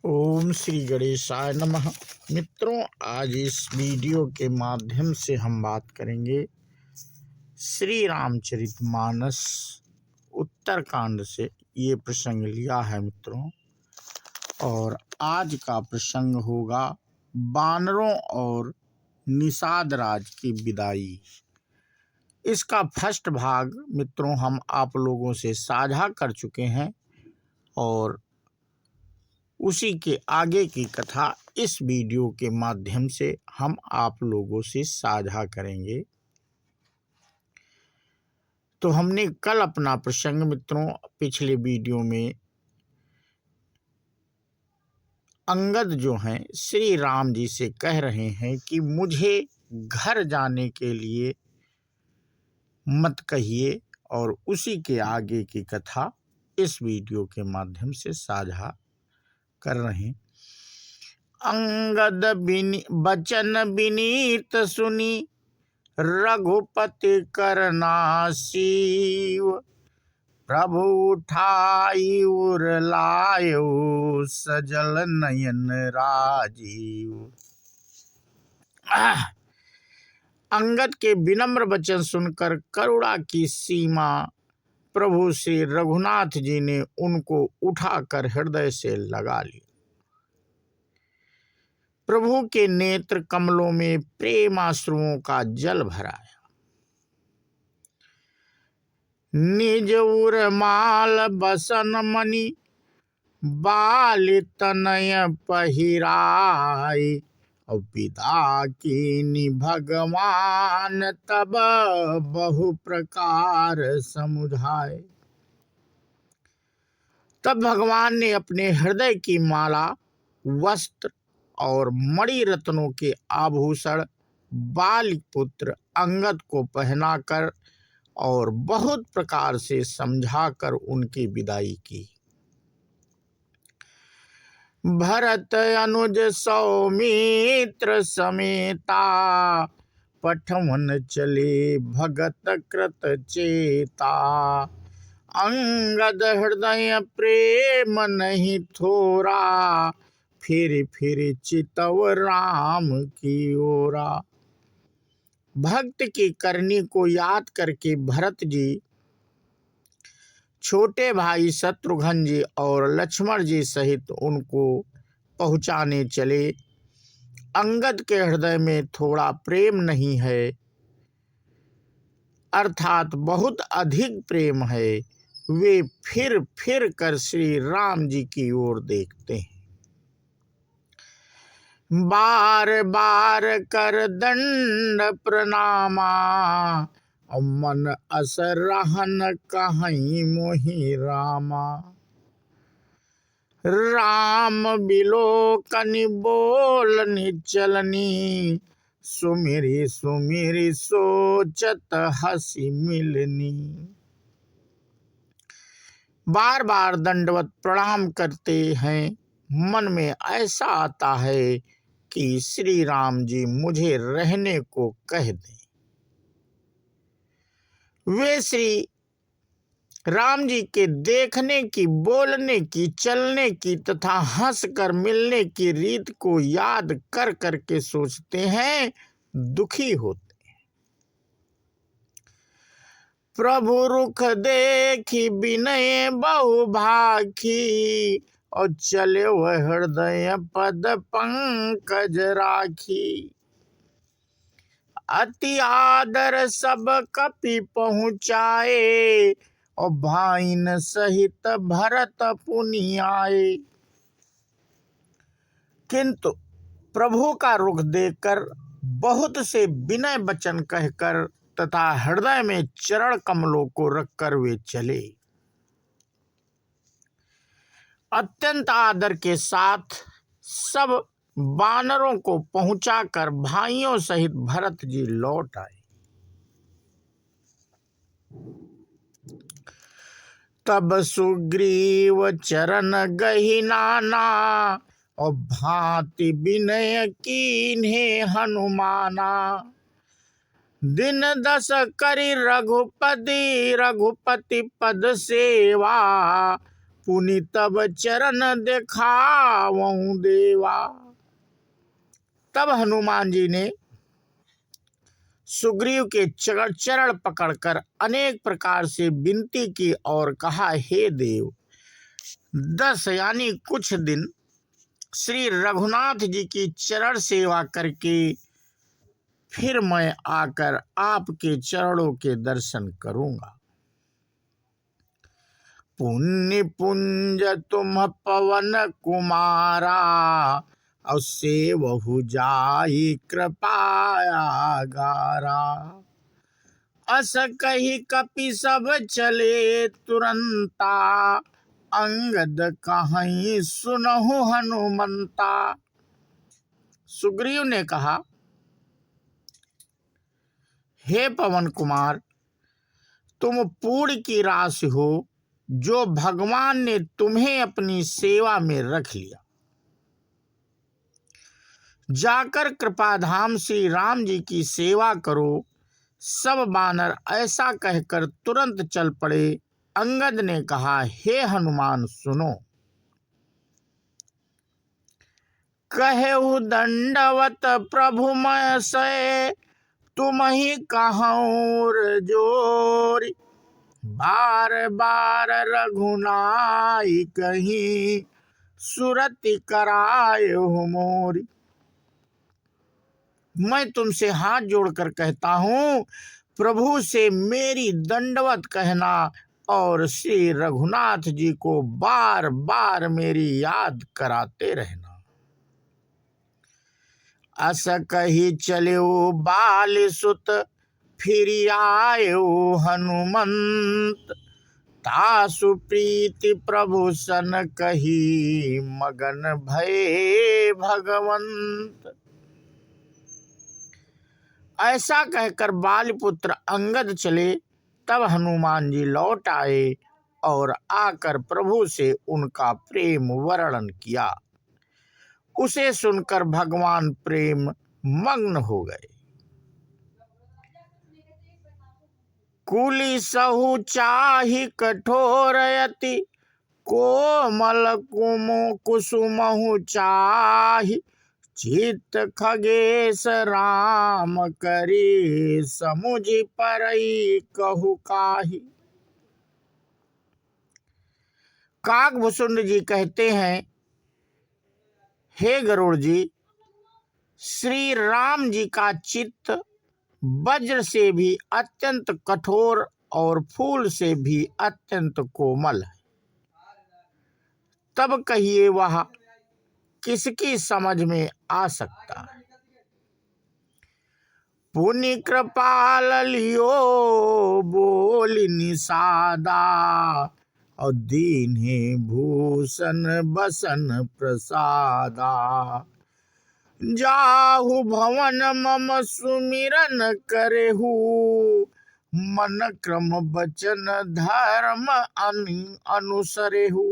ओम श्री गणेशाय नमः। मित्रों, आज इस वीडियो के माध्यम से हम बात करेंगे श्री रामचरितमानस उत्तरकांड से। ये प्रसंग लिया है मित्रों, और आज का प्रसंग होगा वानरों और निषाद राज की विदाई। इसका फर्स्ट भाग मित्रों हम आप लोगों से साझा कर चुके हैं, और उसी के आगे की कथा इस वीडियो के माध्यम से हम आप लोगों से साझा करेंगे। तो हमने कल अपना प्रसंग मित्रों पिछले वीडियो में अंगद जो हैं श्री राम जी से कह रहे हैं कि मुझे घर जाने के लिए मत कहिए, और उसी के आगे की कथा इस वीडियो के माध्यम से साझा कर रहे हैं। अंगद बचन विनीत सुनी रघुपति करनासीव, प्रभु उठाई उर लायो सजल नयन राजीव। अंगद के विनम्र वचन सुनकर करुणा की सीमा प्रभु श्री रघुनाथ जी ने उनको उठाकर हृदय से लगा ली। प्रभु के नेत्र कमलों में प्रेमाश्रुओं का जल भराया। निज उर माल बसन मणि बाल तनय पहिराई, और विदा कीनी भगवान तब बहु प्रकार समुझाए। तब भगवान ने अपने हृदय की माला, वस्त्र और मणि रत्नों के आभूषण बाली पुत्र अंगद को पहनाकर और बहुत प्रकार से समझाकर उनकी विदाई की। भरत अनुज सौमित्र समेता, पठवन चले भगत कृत चेता। अंगद हृदय प्रेम नहीं थोरा, फिर चितव राम की ओरा। भक्त की करनी को याद करके भरत जी छोटे भाई शत्रुघ्न जी और लक्ष्मण जी सहित उनको पहुंचाने चले। अंगद के हृदय में थोड़ा प्रेम नहीं है, अर्थात बहुत अधिक प्रेम है। वे फिर कर श्री राम जी की ओर देखते हैं। बार बार कर दंड प्रणामा, मन असर रहन कहीं मोहि रामा। राम बिलोकनि बोलनि चलनी, सुमिरि सुमिरि सोचत हंसी मिलनी। बार बार दंडवत प्रणाम करते हैं। मन में ऐसा आता है कि श्री राम जी मुझे रहने को कह दें। वे श्री राम जी के देखने की, बोलने की, चलने की तथा हंसकर मिलने की रीत को याद कर करके सोचते हैं, दुखी होते हैं। प्रभु रुख देखी विनय बहु भाखी, और चले वह हृदय पद पंकज राखी। अति आदर सब कपि पहुँचाए, और भाइन सहित भरत पुनि आए। किंतु प्रभु का रुख देखकर बहुत से विनय वचन कहकर तथा हृदय में चरण कमलों को रखकर वे चले। अत्यंत आदर के साथ सब वानरों को पहुंचाकर भाइयों सहित भरत जी लौट आए। तब सुग्रीव चरण गहि नाना, और भांति विनय कीन्हे हनुमाना। दिन 10 करि रघुपति पद सेवा, पुनि तब चरण देखावऊं देवा। तब हनुमान जी ने सुग्रीव के चरण पकड़कर अनेक प्रकार से विनती की और कहा, हे देव, 10 यानी कुछ दिन श्री रघुनाथ जी की चरण सेवा करके फिर मैं आकर आपके चरणों के दर्शन करूंगा। पुण्य पुंज तुम पवन कुमारा, और सेवहु जाई कृपाया गारा। अस कही कपि सब चले तुरंता, अंगद कहीं सुनहु हनुमंता। सुग्रीव ने कहा, हे पवन कुमार, तुम पूर्ण की राशि हो, जो भगवान ने तुम्हें अपनी सेवा में रख लिया। जाकर कृपाधाम श्री राम जी की सेवा करो। सब वानर ऐसा कहकर तुरंत चल पड़े। अंगद ने कहा, हे हनुमान सुनो। कहेहु दंडवत प्रभु मैं सै, तुम ही कहूँ जोरी। बार बार रघुनाई कहीं, सुरति कराए हो मोरी। मैं तुमसे हाथ जोड़कर कहता हूँ, प्रभु से मेरी दंडवत कहना और श्री रघुनाथ जी को बार बार मेरी याद कराते रहना। अस कही चलो बाल सुत, फिर आयो हनुमंत। तासु प्रीति प्रभु सन कही, मगन भये भगवंत। ऐसा कहकर बालपुत्र अंगद चले। तब हनुमान जी लौट आए और आकर प्रभु से उनका प्रेम वर्णन किया। उसे सुनकर भगवान प्रेम मग्न हो गए। कुली सहु चाहि कठोरयति, कोमल कुसुमहु चाहि। चित खगेश राम करे, समुझि परई कहु काहि। काकभूषुंड जी कहते हैं, हे गरुड़ जी, श्री राम जी का चित्त वज्र से भी अत्यंत कठोर और फूल से भी अत्यंत कोमल है। तब कहिए वह किसकी समझ में आ सकता है। पुनि कृपाल लियो बोल निषादा, और दीन्हे भूषण बसन प्रसादा। जाहु भवन मम सुमिरन करेहु, मन क्रम बचन धर्म अनुसरेहु।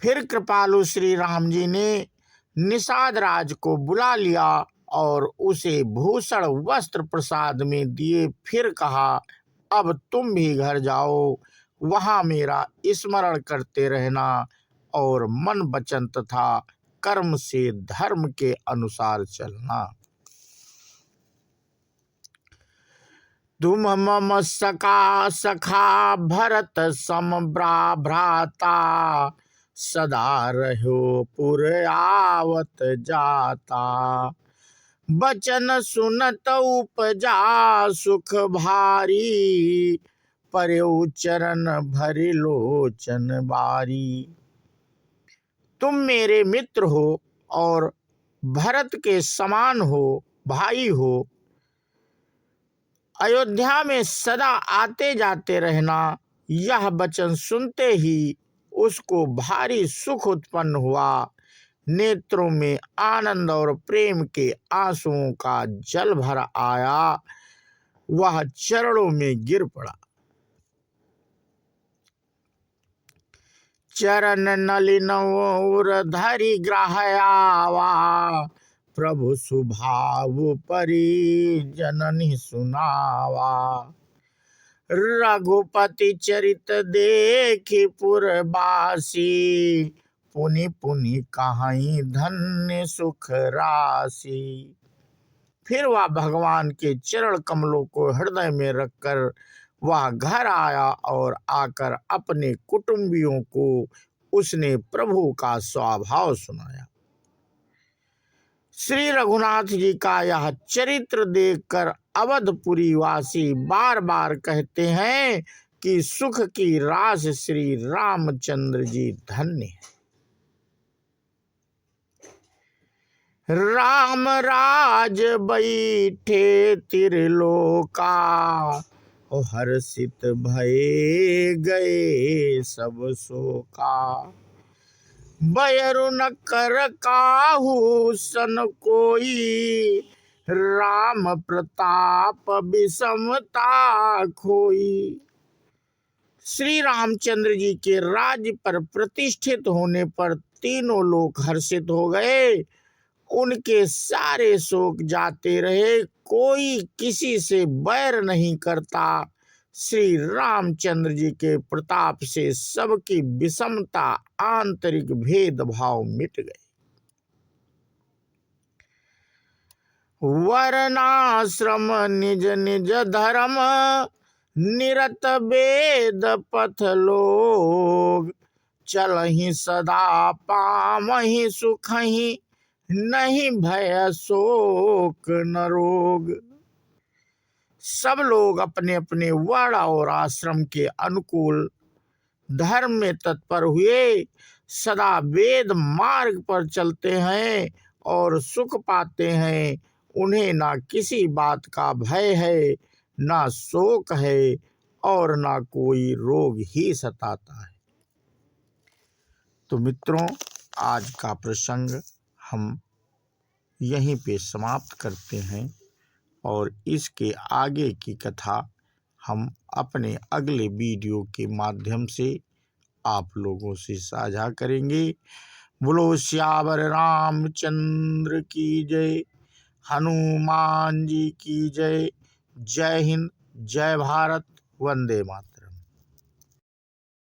फिर कृपालु श्री राम जी ने निषाद राज को बुला लिया और उसे भूषण वस्त्र प्रसाद में दिए। फिर कहा, अब तुम भी घर जाओ, वहां मेरा स्मरण करते रहना और मन वचन तथा कर्म से धर्म के अनुसार चलना। तुम मम सखा भरत सम भ्राता, सदा रहो पुर आवत जाता। बचन सुनत उपजा सुख भारी, पर्यु चरण भरि लोचन बारी। तुम मेरे मित्र हो और भरत के समान हो, भाई हो। अयोध्या में सदा आते जाते रहना। यह वचन सुनते ही उसको भारी सुख उत्पन्न हुआ। नेत्रों में आनंद और प्रेम के आंसुओं का जल भर आया। वह चरणों में गिर पड़ा। चरण नलिन और धरि ग्राहयावा, प्रभु सुभाव परि जननि सुनावा। रघुपति चरित देखि पुरबासी, पुनि पुनि कहाई धन्य सुख राशि। फिर वह भगवान के चरण कमलों को हृदय में रखकर वह घर आया और आकर अपने कुटुंबियों को उसने प्रभु का स्वभाव सुनाया। श्री रघुनाथ जी का यह चरित्र देखकर अवधपुरी वासी बार बार कहते हैं कि सुख की रास श्री रामचंद्र जी धन्य है। राम राज बैठे त्रिलोका, हर्षित भये गए सब शोका। बयरु न कर काहू सन कोई, राम प्रताप विषमता खोई। श्री रामचंद्र जी के राज्य पर प्रतिष्ठित होने पर तीनों लोग हर्षित हो गए। उनके सारे शोक जाते रहे, कोई किसी से बैर नहीं करता। श्री रामचंद्र जी के प्रताप से सबकी विषमता, आंतरिक भेदभाव मिट गए। वर्णाश्रम निज निज धर्म, निरत वेद पथ लोग। चलहि सदा पामहि सुखहि, नहीं भय शोक न रोग। सब लोग अपने अपने वर्ण और आश्रम के अनुकूल धर्म में तत्पर हुए, सदा वेद मार्ग पर चलते हैं और सुख पाते हैं। उन्हें ना किसी बात का भय है, ना शोक है और ना कोई रोग ही सताता है। तो मित्रों, आज का प्रसंग हम यहीं पे समाप्त करते हैं और इसके आगे की कथा हम अपने अगले वीडियो के माध्यम से आप लोगों से साझा करेंगे। बोलो श्यावर रामचंद्र की जय, हनुमान जी की जय। जय हिंद, जय भारत, वंदे मातरम।